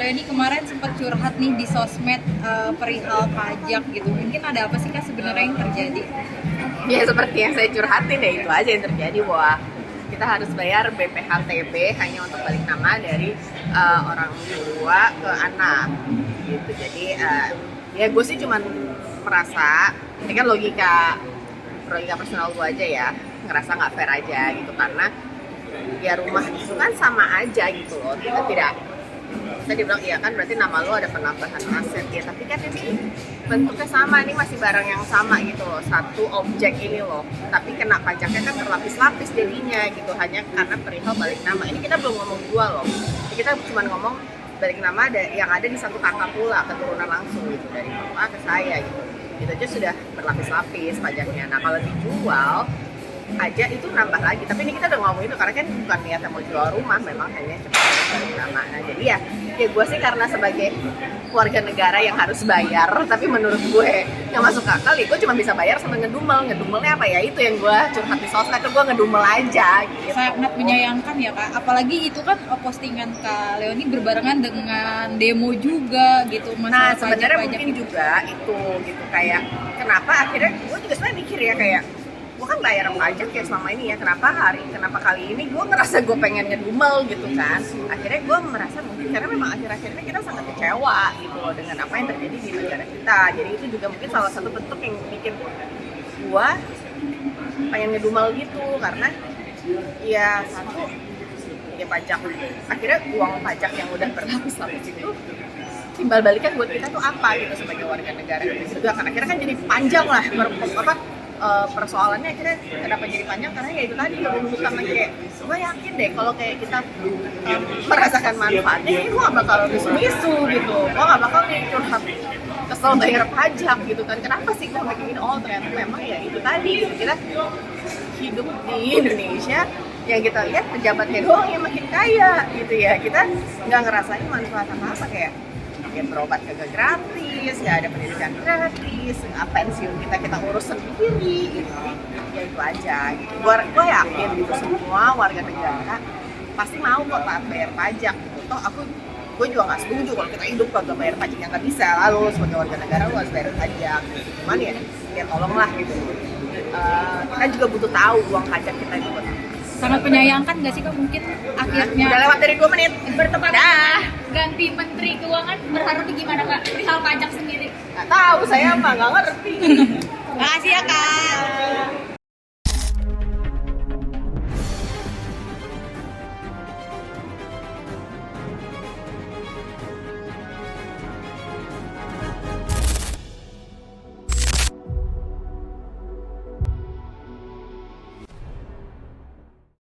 Leoni kemarin sempat curhat nih di sosmed perihal pajak gitu. Mungkin ada apa sih Kak sebenarnya yang terjadi? Ya seperti yang saya curhatin ya, itu aja yang terjadi, bahwa kita harus bayar BPHTB hanya untuk balik nama dari orang tua ke anak gitu. Jadi ya gue sih cuman merasa ini kan logika personal gue aja ya, ngerasa nggak fair aja gitu, karena ya rumah itu kan sama aja gitu loh. Kita tidak bisa dibilang iya kan berarti nama lo ada penambahan aset ya, tapi kan ini bentuknya sama, ini masih barang yang sama gitu loh, satu objek ini loh, tapi kena pajaknya kan berlapis-lapis jadinya gitu, hanya karena perihal balik nama. Ini kita belum ngomong jual loh, kita cuma ngomong balik nama ada yang ada di satu kakak pula, keturunan langsung gitu, dari bapak ke saya gitu, itu aja sudah berlapis-lapis pajaknya. Nah kalau dijual aja itu nambah lagi, tapi ini kita udah ngomong itu karena kan bukan niatnya mau jual rumah, memang hanya cuma balik nama. Nah jadi ya gue sih karena sebagai warga negara yang harus bayar, tapi menurut gue yang masuk akal ya gue cuma bisa bayar sama ngedumelnya apa ya, itu yang gue curhat di sosmed, itu gue ngedumel aja gitu. Sangat menyayangkan ya Kak, apalagi itu kan postingan Kak Leoni berbarengan dengan demo juga gitu, Nah masalah sebenarnya pajak mungkin juga itu gitu, kayak kenapa akhirnya gue juga sebenarnya mikir ya, kayak gue kan bayar pajak ya selama ini ya, kenapa kali ini gue ngerasa gue pengen ngedumel gitu kan. Akhirnya gue merasa mungkin karena memang akhir-akhir ini kita sangat kecewa gitu loh dengan apa yang terjadi di negara kita. Jadi itu juga mungkin salah satu bentuk yang bikin gue pengen ngedumel gitu, karena ya satu ya pajak, akhirnya uang pajak yang udah berlapis-lapis itu timbal balikan buat kita tuh apa gitu sebagai warga negara gitu juga kan. Akhirnya kan jadi panjang lah persoalannya. Akhirnya kenapa jadi panjang, karena ya itu tadi lebih utama, kayak gue yakin deh kalau kayak kita merasakan manfaatnya, gue gak bakal misu-misu gitu, gue gak bakal nih curhat kesel bayar pajak gitu kan. Kenapa sih gue kayak gini? Oh ternyata memang ya itu tadi, kita hidup di Indonesia yang kita lihat pejabatnya doang yang makin kaya gitu ya, kita nggak ngerasain manfaat apa-apa, kayak ya berobat kagak gratis, nggak ada pendidikan gratis, pensiun kita urus sendiri gitu. Ya itu aja gitu. Gue yakin gitu semua warga negara pasti mau kok taat bayar pajak gitu. Toh gue juga nggak setuju kalau kita hidup kagak bayar pajak, yang nggak bisa. Lalu sebagai warga negara lu harus bayar pajak gitu. Cuman ya tolonglah gitu, kita juga butuh tahu uang pajak kita itu buat apa. Sangat menyayangkan nggak sih Kak, mungkin akhirnya Udah lewat dari 2 menit. Bertepatan ganti Menteri Keuangan, berharapnya gimana Kak perihal pajak sendiri? Nggak tahu, saya mah nggak ngerti. Makasih ya Kak.